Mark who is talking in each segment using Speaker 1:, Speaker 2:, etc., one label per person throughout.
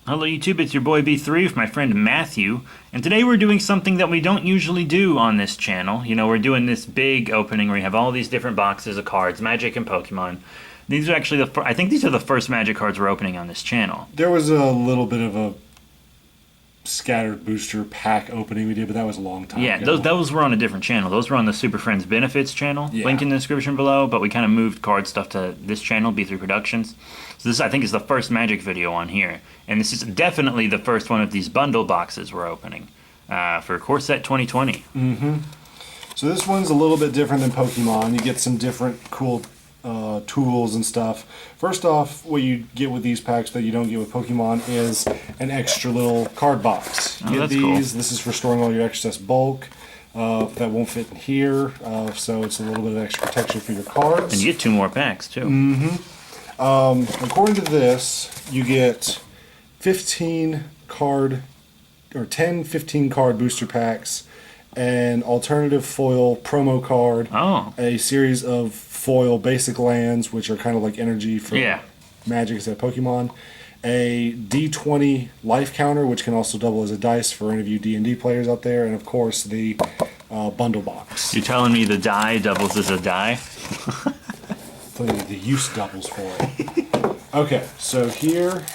Speaker 1: Hello YouTube, it's your boy B3 with my friend Matthew, and today we're doing something that we don't usually do on this channel. You know, we're doing this big opening where you have all these different boxes of cards, Magic and Pokemon. These are actually I think these are the first Magic cards we're opening on this channel.
Speaker 2: There was a little bit of a scattered booster pack opening we did, but that was a long time ago.
Speaker 1: Those were on a different channel. Those were on the Super Friends Benefits channel, link in the description below, but we kind of moved card stuff to this channel, B3 Productions. So this, I think, is the first Magic video on here, and this is definitely the first one of these bundle boxes we're opening for Core Set 2020.
Speaker 2: So this one's a little bit different than Pokemon. You get some different cool tools and stuff. First off, what you get with these packs that you don't get with Pokemon is an extra little card box. You get these. Cool. This is for storing all your excess bulk that won't fit in here, so it's a little bit of extra protection for your cards.
Speaker 1: And you get 2 more packs too.
Speaker 2: According to this, you get 10 15 card booster packs, an alternative foil promo card, a series of foil basic lands, which are kind of like energy for Magic instead of Pokemon, a D20 life counter, which can also double as a dice for any of you D&D players out there, and of course the bundle box.
Speaker 1: You're telling me the die doubles as a die?
Speaker 2: The use doubles for it. Okay, so here...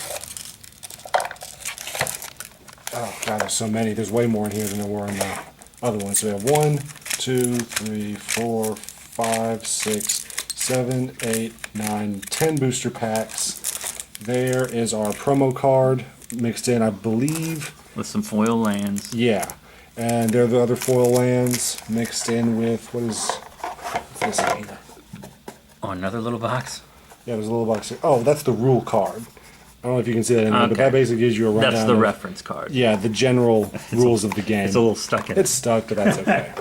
Speaker 2: Oh god, there's so many. There's way more in here than there were in the other one. So we have 1, 2, 3, 4, 5, 6, 7, 8, 9, 10 booster packs. There is our promo card mixed in, I believe.
Speaker 1: With some foil lands.
Speaker 2: Yeah. And there are the other foil lands mixed in with, what's this here?
Speaker 1: Oh, another little box?
Speaker 2: Yeah, there's a little box here. Oh, that's the rule card. I don't know if you can see that in there, but that basically gives you a rundown.
Speaker 1: That's the reference card.
Speaker 2: Yeah, the general rules of the game.
Speaker 1: It's a little stuck in it.
Speaker 2: It's stuck, but that's okay.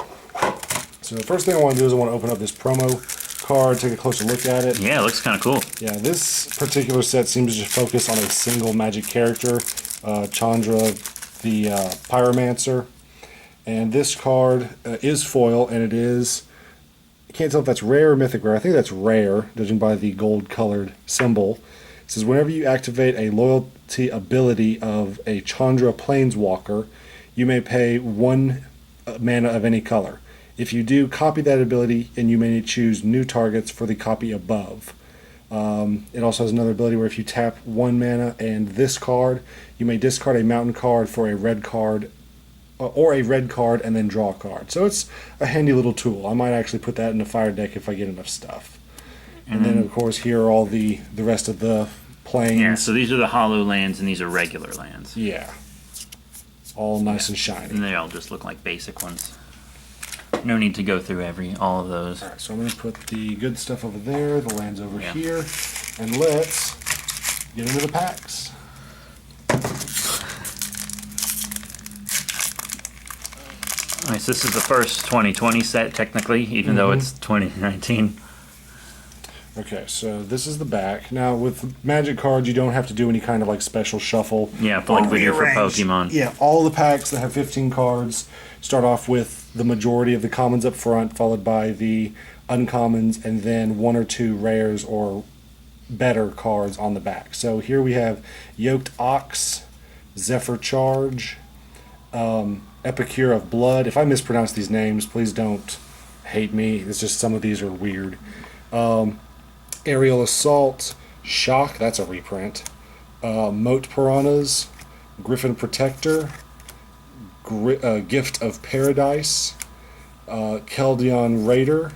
Speaker 2: So the first thing I want to do is I want to open up this promo card, take a closer look at it.
Speaker 1: Yeah, it looks kind of cool.
Speaker 2: Yeah, this particular set seems to just focus on a single Magic character, Chandra the Pyromancer. And this card is foil, and it is... I can't tell if that's rare or mythic rare. I think that's rare, judging by the gold-colored symbol. It says, whenever you activate a loyalty ability of a Chandra Planeswalker, you may pay 1 mana of any color. If you do, copy that ability, and you may choose new targets for the copy above. It also has another ability where if you tap 1 mana and this card, you may discard a mountain card for a red card, or a red card and then draw a card. So it's a handy little tool. I might actually put that in the fire deck if I get enough stuff. And then, of course, here are all the rest of the planes.
Speaker 1: Yeah, so these are the hollow lands, and these are regular lands.
Speaker 2: Yeah. All nice and shiny.
Speaker 1: And they all just look like basic ones. No need to go through all of those.
Speaker 2: Alright, so I'm going to put the good stuff over there, the lands over here, and let's get into the packs.
Speaker 1: Alright, so this is the first 2020 set, technically, even though it's 2019.
Speaker 2: Okay, so this is the back. Now, with Magic cards, you don't have to do any kind of like special shuffle.
Speaker 1: Yeah, like we do for Pokemon.
Speaker 2: Yeah, all the packs that have 15 cards start off with the majority of the commons up front, followed by the uncommons, and then 1 or 2 rares or better cards on the back. So here we have Yoked Ox, Zephyr Charge, Epicure of Blood. If I mispronounce these names, please don't hate me. It's just some of these are weird. Aerial Assault, Shock, that's a reprint. Moat Piranhas, Griffin Protector, Gift of Paradise, Keldon Raider,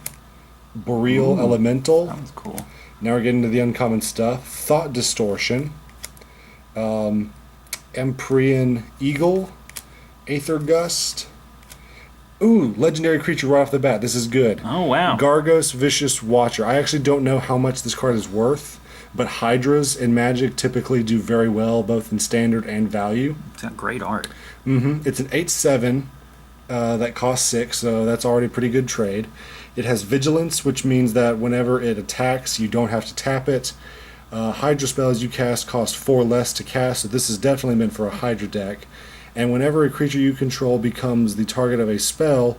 Speaker 2: Boreal Elemental.
Speaker 1: That was cool.
Speaker 2: Now we're getting to the uncommon stuff. Thought Distortion, Empyrean Eagle, Aether Gust. Ooh, legendary creature right off the bat. This is good.
Speaker 1: Oh, wow.
Speaker 2: Gargos Vicious Watcher. I actually don't know how much this card is worth, but Hydras in Magic typically do very well, both in standard and value.
Speaker 1: It's got great art.
Speaker 2: It's an 8/7 that costs 6, so that's already a pretty good trade. It has Vigilance, which means that whenever it attacks, you don't have to tap it. Hydra spells you cast cost 4 less to cast, so this is definitely meant for a Hydra deck. And whenever a creature you control becomes the target of a spell,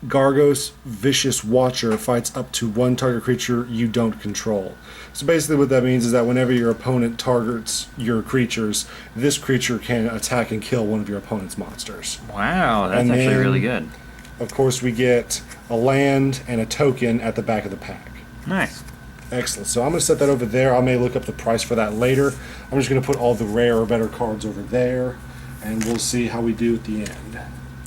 Speaker 2: Gargos Vicious Watcher fights up to one target creature you don't control. So basically what that means is that whenever your opponent targets your creatures, this creature can attack and kill one of your opponent's monsters.
Speaker 1: Wow, that's actually really good.
Speaker 2: Of course, we get a land and a token at the back of the pack.
Speaker 1: Nice.
Speaker 2: Excellent. So I'm going to set that over there. I may look up the price for that later. I'm just going to put all the rare or better cards over there, and we'll see how we do at the end.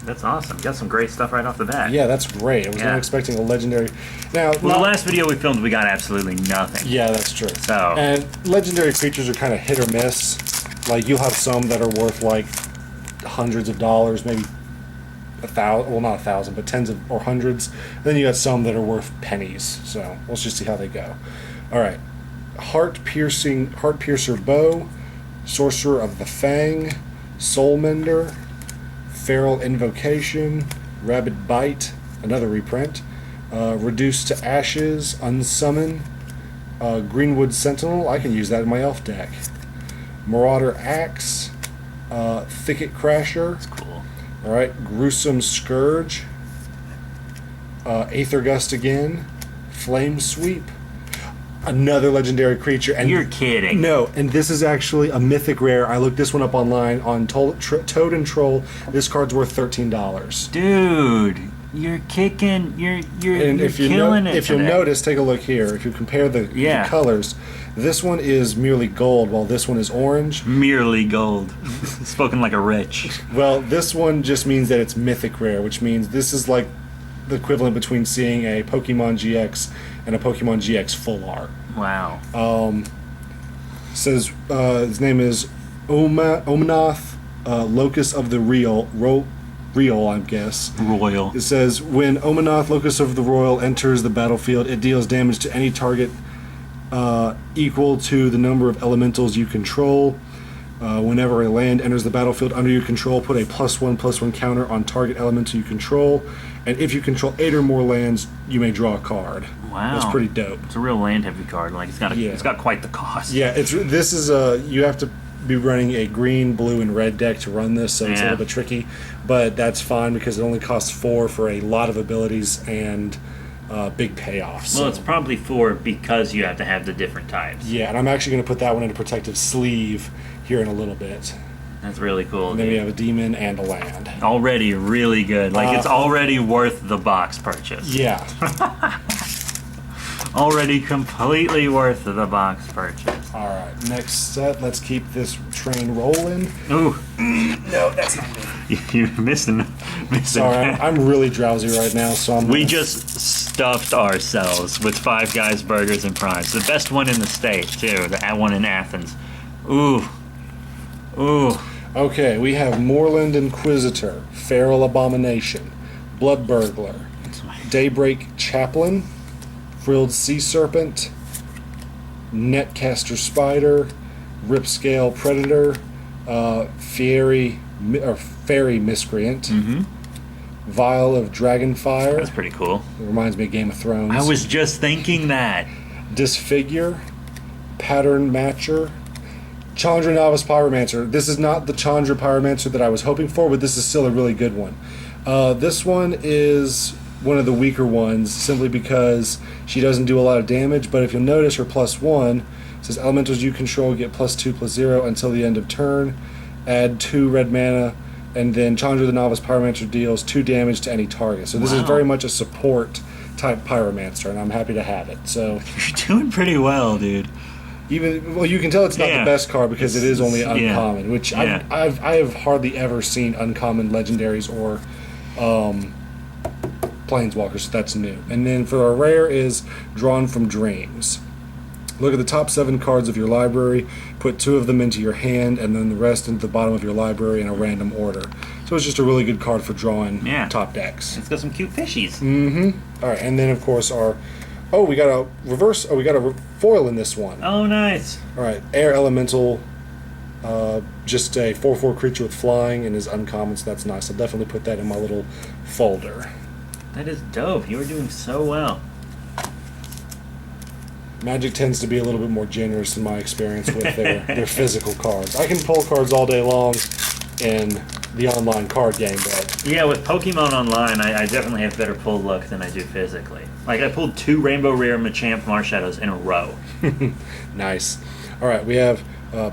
Speaker 1: That's awesome. Got some great stuff right off the bat.
Speaker 2: Yeah, that's great. I was not expecting a legendary. Now,
Speaker 1: well, the last video we filmed, we got absolutely nothing.
Speaker 2: Yeah, that's true.
Speaker 1: So,
Speaker 2: and legendary creatures are kind of hit or miss. Like, you'll have some that are worth like hundreds of dollars, maybe 1,000. Well, not 1,000, but tens of or hundreds. Then you got some that are worth pennies. So let's just see how they go. All right, Heart Piercer Bow, Sorcerer of the Fang, Soul Mender, Feral Invocation, Rabid Bite, another reprint, Reduce to Ashes, Unsummon, Greenwood Sentinel, I can use that in my elf deck, Marauder Axe, Thicket Crasher,
Speaker 1: that's cool.
Speaker 2: Alright, Gruesome Scourge, Aether Gust again, Flame Sweep, another legendary creature. And
Speaker 1: you're kidding.
Speaker 2: No, and this is actually a mythic rare. I looked this one up online on Toad and Troll. This card's worth $13.
Speaker 1: Dude, you're kicking. You're killing it.
Speaker 2: If you'll notice, take a look here. If you compare the colors, this one is merely gold, while this one is orange.
Speaker 1: Merely gold. Spoken like a rich.
Speaker 2: Well, this one just means that it's mythic rare, which means this is like the equivalent between seeing a Pokemon GX and a Pokemon GX full art.
Speaker 1: Wow.
Speaker 2: Says his name is Omnath, Locus of the Real, I guess.
Speaker 1: Royal.
Speaker 2: It says, when Omnath, Locus of the Royal, enters the battlefield, it deals damage to any target equal to the number of elementals you control. Whenever a land enters the battlefield under your control, put a +1/+1 counter on target elemental you control. And if you control 8 or more lands, you may draw a card.
Speaker 1: Wow,
Speaker 2: that's pretty dope.
Speaker 1: It's a real land-heavy card. Like it's got quite the cost.
Speaker 2: Yeah, this is you have to be running a green, blue, and red deck to run this, so it's a little bit tricky. But that's fine because it only costs 4 for a lot of abilities and big payoffs.
Speaker 1: Well, it's probably 4 because you have to have the different types.
Speaker 2: Yeah, and I'm actually going to put that one in a protective sleeve here in a little bit.
Speaker 1: That's really cool.
Speaker 2: And then we have a demon and a land.
Speaker 1: Already really good. Like, it's already worth the box purchase.
Speaker 2: Yeah.
Speaker 1: Already completely worth the box purchase.
Speaker 2: All right, next set. Let's keep this train rolling.
Speaker 1: Ooh.
Speaker 2: No, that's not me.
Speaker 1: You're missing.
Speaker 2: Sorry, I'm really drowsy right now, so
Speaker 1: We just stuffed ourselves with Five Guys Burgers and Fries. The best one in the state, too. The one in Athens. Ooh. Ooh.
Speaker 2: Okay, we have Moorland Inquisitor, Feral Abomination, Blood Burglar, Daybreak Chaplain, Frilled Sea Serpent, Netcaster Spider, Ripscale Predator, Fairy Miscreant, Vial of Dragonfire.
Speaker 1: That's pretty cool.
Speaker 2: It reminds me of Game of Thrones.
Speaker 1: I was just thinking that.
Speaker 2: Disfigure, Pattern Matcher, Chandra Novice Pyromancer. This is not the Chandra Pyromancer that I was hoping for, but this is still a really good one. This one is one of the weaker ones, simply because she doesn't do a lot of damage, but if you'll notice her +1 says elementals you control get +2/+0 until the end of turn, add 2 red mana, and then Chandra the Novice Pyromancer deals 2 damage to any target. So this is very much a support type Pyromancer, and I'm happy to have it. So
Speaker 1: you're doing pretty well, dude.
Speaker 2: Well, you can tell it's not the best card because it is only uncommon, which I have hardly ever seen uncommon legendaries or planeswalkers, so that's new. And then for our rare is Drawn from Dreams. Look at the top 7 cards of your library, put 2 of them into your hand, and then the rest into the bottom of your library in a random order. So it's just a really good card for drawing top decks.
Speaker 1: It's got some cute fishies.
Speaker 2: All right, and then of course we got a reverse. Oh, we got a foil in this one.
Speaker 1: Oh, nice.
Speaker 2: All right, Air Elemental, just a 4/4 creature with flying and is uncommon, so that's nice. I'll definitely put that in my little folder.
Speaker 1: That is dope. You are doing so well.
Speaker 2: Magic tends to be a little bit more generous in my experience with their physical cards. I can pull cards all day long in the online card game, but
Speaker 1: Yeah, with Pokemon Online, I definitely have better pull luck than I do physically. Like, I pulled 2 Rainbow Rare Machamp Marshadows in a row.
Speaker 2: nice. All right, we have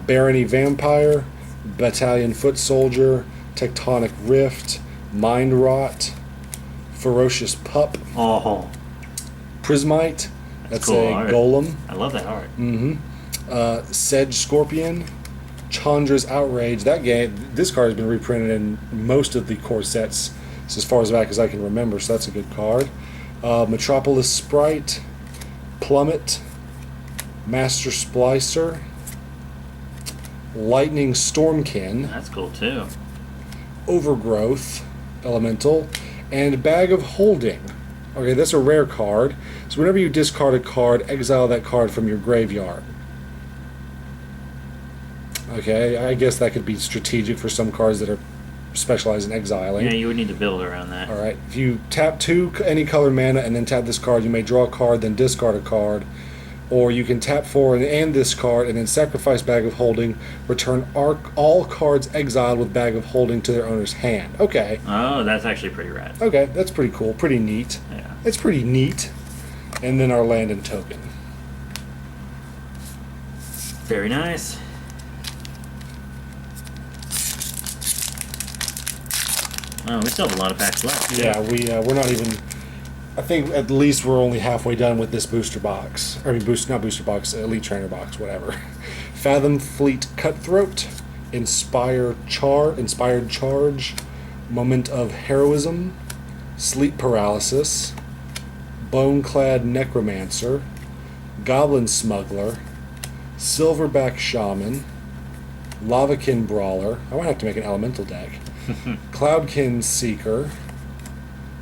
Speaker 2: Barony Vampire, Battalion Foot Soldier, Tectonic Rift, Mind Rot, Ferocious Pup,
Speaker 1: Oh,
Speaker 2: Prismite. That's
Speaker 1: cool
Speaker 2: a
Speaker 1: art.
Speaker 2: Golem.
Speaker 1: I love that art.
Speaker 2: Sedge Scorpion, Chandra's Outrage. This card has been reprinted in most of the core sets as far as back as I can remember, so that's a good card. Metropolis Sprite, Plummet, Master Splicer, Lightning Stormkin,
Speaker 1: That's cool too.
Speaker 2: Overgrowth, Elemental, and Bag of Holding. Okay, that's a rare card. So whenever you discard a card, exile that card from your graveyard. Okay, I guess that could be strategic for some cards that are specialized in exiling.
Speaker 1: Yeah, you would need to build around that.
Speaker 2: Alright, if you tap 2 any color mana and then tap this card, you may draw a card, then discard a card. Or you can tap 4 and this card, and then sacrifice Bag of Holding, return all cards exiled with Bag of Holding to their owner's hand. Okay.
Speaker 1: Oh, that's actually pretty rad.
Speaker 2: Okay, that's pretty cool. Pretty neat.
Speaker 1: Yeah.
Speaker 2: It's pretty neat. And then our land and token.
Speaker 1: Very nice. Oh, we still have a lot of packs left.
Speaker 2: Yeah, we're not even. I think at least we're only halfway done with this booster box. I mean, not booster box, Elite Trainer box, whatever. Fathom Fleet Cutthroat, Inspired Charge, Moment of Heroism, Sleep Paralysis, Boneclad Necromancer, Goblin Smuggler, Silverback Shaman, Lavakin Brawler. I might have to make an elemental deck. Cloudkin Seeker,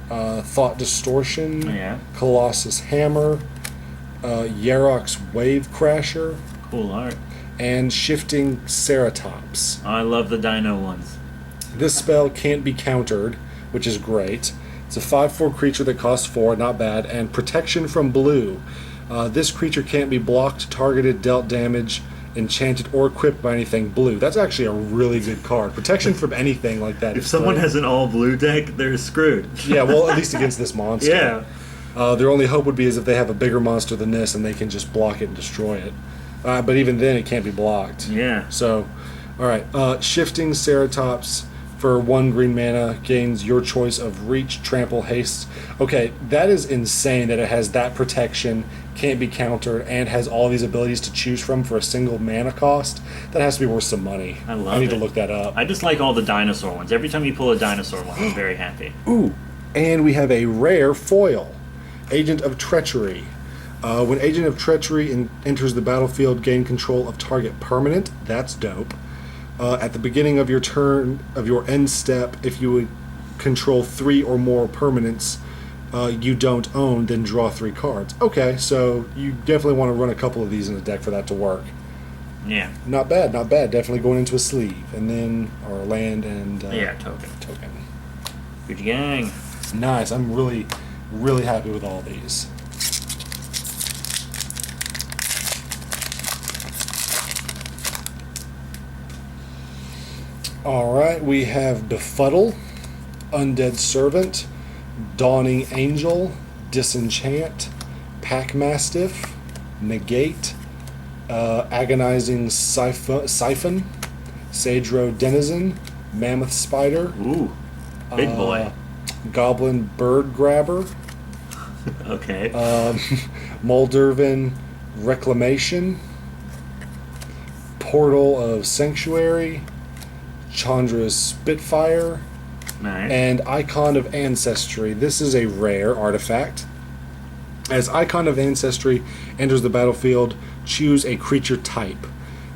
Speaker 2: Thought Distortion,
Speaker 1: Yeah.
Speaker 2: Colossus Hammer, Yarok's Wave Crasher,
Speaker 1: Cool art.
Speaker 2: and Shifting Ceratops.
Speaker 1: Oh, I love the dino ones.
Speaker 2: This spell can't be countered, which is great. It's a 5/4 creature that costs 4, not bad, and Protection from Blue. This creature can't be blocked, targeted, dealt damage, enchanted, or equipped by anything blue. That's actually a really good card. Protection from anything like that.
Speaker 1: If
Speaker 2: is
Speaker 1: someone
Speaker 2: great.
Speaker 1: has an all blue deck, they're screwed.
Speaker 2: Yeah, well, at least against this monster.
Speaker 1: Yeah.
Speaker 2: Their only hope would be is if they have a bigger monster than this and they can just block it and destroy it. But even then, it can't be blocked.
Speaker 1: Yeah.
Speaker 2: So, all right. Shifting Ceratops for 1 green mana gains your choice of Reach, Trample, Haste. Okay, that is insane that it has that protection, can't be countered, and has all these abilities to choose from for a single mana cost. That has to be worth some money.
Speaker 1: I love
Speaker 2: I need
Speaker 1: it.
Speaker 2: to look that up.
Speaker 1: I just like all the dinosaur ones. Every time you pull a dinosaur one, I'm very happy.
Speaker 2: Ooh, and we have a rare foil, Agent of Treachery. When Agent of Treachery enters the battlefield, gain control of target permanent. That's dope. At the beginning of your turn, of your end step, if you would control 3 or more permanents you don't own, then draw 3 cards. Okay, so you definitely want to run a couple of these in the deck for that to work.
Speaker 1: Yeah.
Speaker 2: Not bad, not bad. Definitely going into a sleeve. And then our land and
Speaker 1: Yeah, token.
Speaker 2: token.
Speaker 1: Gucci gang.
Speaker 2: Nice. I'm really, really happy with all these. Alright, we have Befuddle, Undead Servant, Dawning Angel, Disenchant, Pack Mastiff, Negate, Agonizing Siphon, Sagero Denizen, Mammoth Spider,
Speaker 1: Ooh. Big boy.
Speaker 2: Goblin Bird Grabber,
Speaker 1: Okay.
Speaker 2: Moldervan Reclamation, Portal of Sanctuary, Chandra's Spitfire,
Speaker 1: Nice.
Speaker 2: and Icon of Ancestry. This is a rare artifact. As Icon of Ancestry enters the battlefield, choose a creature type.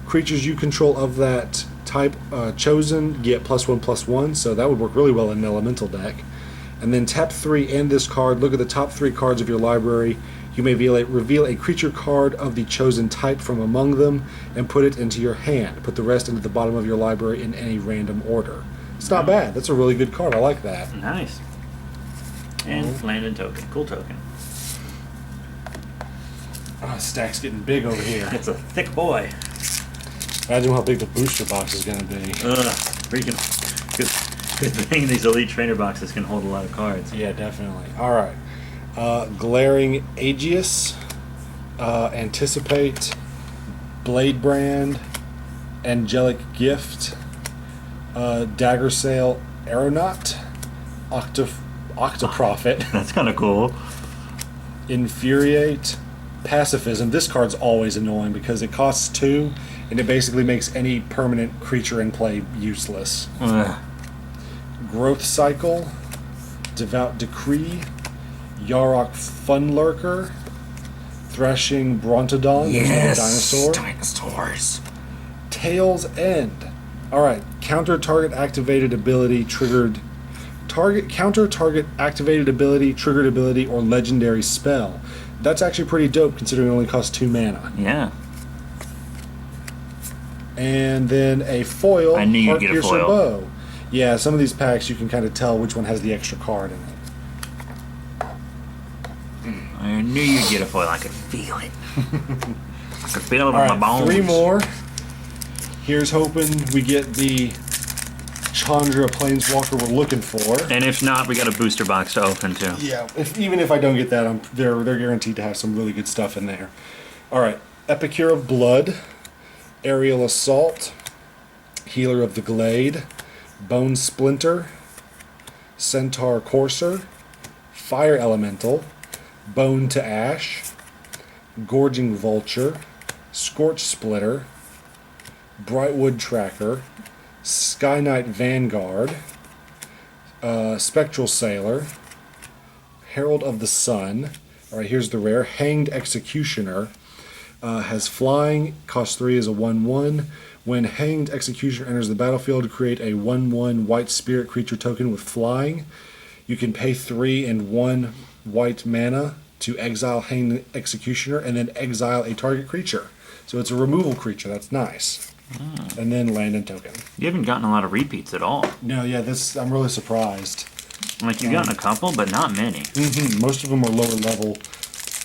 Speaker 2: Creatures you control of that type chosen get +1/+1, so that would work really well in an elemental deck. And then tap 3 and this card. Look at the top 3 cards of your library. You may reveal a creature card of the chosen type from among them and put it into your hand. Put the rest into the bottom of your library in any random order. It's not bad. That's a really good card. I like that.
Speaker 1: Nice. And land and token. Cool token.
Speaker 2: Stack's getting big over here.
Speaker 1: It's a thick boy.
Speaker 2: Imagine how big the booster box is going to be.
Speaker 1: Freaking good. Good thing these Elite Trainer boxes can hold a lot of cards.
Speaker 2: Yeah, definitely. All right. Glaring Aegis, Anticipate, Blade Brand, Angelic Gift, Dagger Sail, Aeronaut, Octoprophet,
Speaker 1: That's kind of cool.
Speaker 2: Infuriate, Pacifism. This card's always annoying because it costs 2, and it basically makes any permanent creature in play useless.
Speaker 1: Ugh.
Speaker 2: Growth Cycle, Devout Decree, Yarok Funlurker, Threshing Brontodon. There's another dinosaur.
Speaker 1: Dinosaurs.
Speaker 2: Tail's End. Alright, counter target activated ability triggered. Counter target activated ability, triggered ability, or legendary spell. That's actually pretty dope considering it only costs 2 mana.
Speaker 1: Yeah.
Speaker 2: And then a foil,
Speaker 1: I knew you'd get a foil.
Speaker 2: Bow. Yeah, some of these packs you can kind of tell which one has the extra card in it.
Speaker 1: I knew you'd get a foil. I could feel it. I could feel it
Speaker 2: All
Speaker 1: on
Speaker 2: right,
Speaker 1: my bones.
Speaker 2: 3 more. Here's hoping we get the Chandra Planeswalker we're looking for.
Speaker 1: And if not, we got a booster box to open too.
Speaker 2: Yeah, even if I don't get that, they're guaranteed to have some really good stuff in there. All right, Epicure of Blood, Aerial Assault, Healer of the Glade, Bone Splinter, Centaur Courser, Fire Elemental, Bone to Ash, Gorging Vulture, Scorch Splitter, Brightwood Tracker, Sky Knight Vanguard, Spectral Sailor, Herald of the Sun. All right, here's the rare. Hanged Executioner. Has flying, costs 3 as a 1/1. When Hanged Executioner enters the battlefield, create a 1/1 white spirit creature token with flying. You can pay 3 and 1 white mana to exile Hanged Executioner and then exile a target creature. So it's a removal creature. That's nice. And then land and token.
Speaker 1: You haven't gotten a lot of repeats at all.
Speaker 2: No, yeah, I'm really surprised.
Speaker 1: Like, you've gotten a couple, but not many.
Speaker 2: Most of them are lower level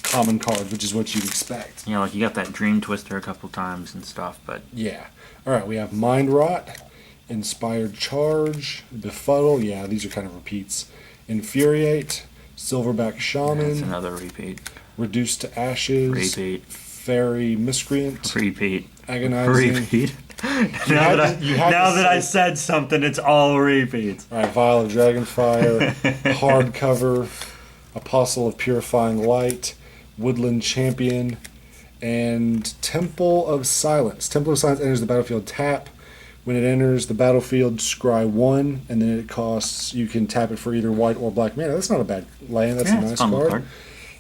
Speaker 2: common cards, which is what you'd expect.
Speaker 1: Yeah, like you got that Dream Twister a couple times and stuff, but...
Speaker 2: Yeah. All right, we have Mind Rot, Inspired Charge, Befuddle. Yeah, these are kind of repeats. Infuriate, Silverback Shaman.
Speaker 1: That's another repeat.
Speaker 2: Reduce to Ashes.
Speaker 1: Repeat.
Speaker 2: Fairy Miscreant.
Speaker 1: Repeat.
Speaker 2: Agonizing.
Speaker 1: Repeat. now that I said something, it's all repeats.
Speaker 2: All right, Vial of Dragonfire, Hardcover, Apostle of Purifying Light, Woodland Champion, and Temple of Silence. Temple of Silence enters the battlefield tap. When it enters the battlefield, scry 1, and then it costs, you can tap it for either white or black mana. That's not a bad land. That's a nice card.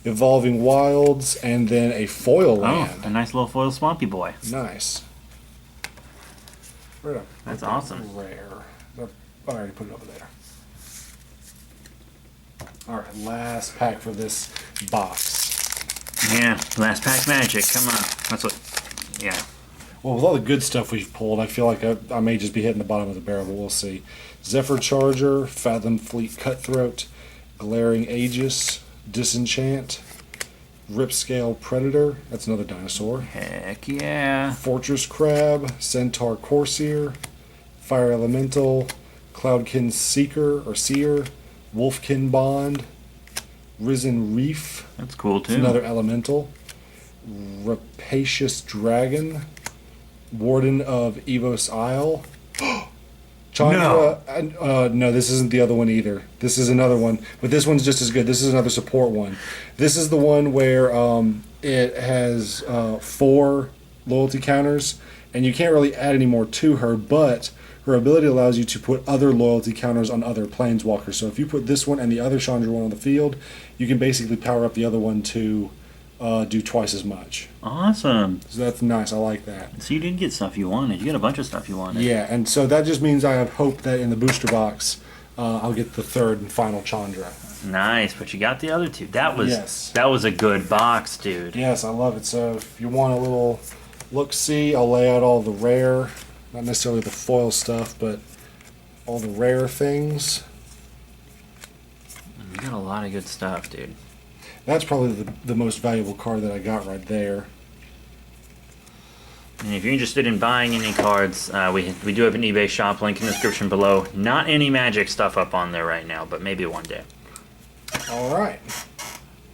Speaker 2: Evolving Wilds, and then a foil land.
Speaker 1: Oh, a nice little foil Swampy Boy.
Speaker 2: Nice.
Speaker 1: That's awesome.
Speaker 2: Rare. I already put it over there. Alright, last pack for this box.
Speaker 1: Yeah, last pack magic. Come on. That's what... Yeah.
Speaker 2: Well, with all the good stuff we've pulled, I feel like I may just be hitting the bottom of the barrel, but we'll see. Zephyr Charger, Fathom Fleet Cutthroat, Glaring Aegis, Disenchant, Ripscale Predator, that's another dinosaur.
Speaker 1: Heck yeah.
Speaker 2: Fortress Crab, Centaur Corsair, Fire Elemental, Cloudkin Seeker or Seer, Wolfkin Bond, Risen Reef.
Speaker 1: That's cool too.
Speaker 2: Another elemental. Rapacious Dragon, Warden of Evos Isle. Chandra. No, this isn't the other one either. This is another one, but this one's just as good. This is another support one. This is the one where it has 4 loyalty counters, and you can't really add any more to her, but her ability allows you to put other loyalty counters on other planeswalkers. So if you put this one and the other Chandra one on the field, you can basically power up the other one to do twice as much.
Speaker 1: Awesome.
Speaker 2: So that's nice. I like that.
Speaker 1: So you did get stuff you wanted. You got a bunch of stuff you wanted.
Speaker 2: Yeah, and so that just means I have hope that in the booster box, I'll get the 3rd and final Chandra.
Speaker 1: Nice, but you got the other 2. That was
Speaker 2: Yes.
Speaker 1: a good box, dude.
Speaker 2: Yes, I love it. So if you want a little look-see, I'll lay out all the rare, not necessarily the foil stuff, but all the rare things.
Speaker 1: You got a lot of good stuff, dude.
Speaker 2: That's probably the most valuable card that I got right there.
Speaker 1: And if you're interested in buying any cards, we do have an eBay shop, link in the description below. Not any Magic stuff up on there right now, but maybe one day.
Speaker 2: All right.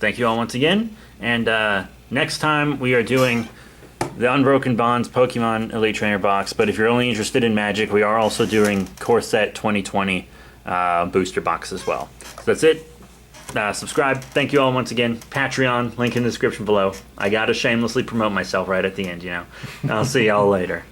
Speaker 1: Thank you all once again. And next time we are doing the Unbroken Bonds Pokemon Elite Trainer box. But if you're only interested in Magic, we are also doing Core Set 2020 booster box as well. So that's it. Subscribe. Thank you all once again. Patreon, link in the description below. I gotta shamelessly promote myself right at the end, you know. I'll see y'all later.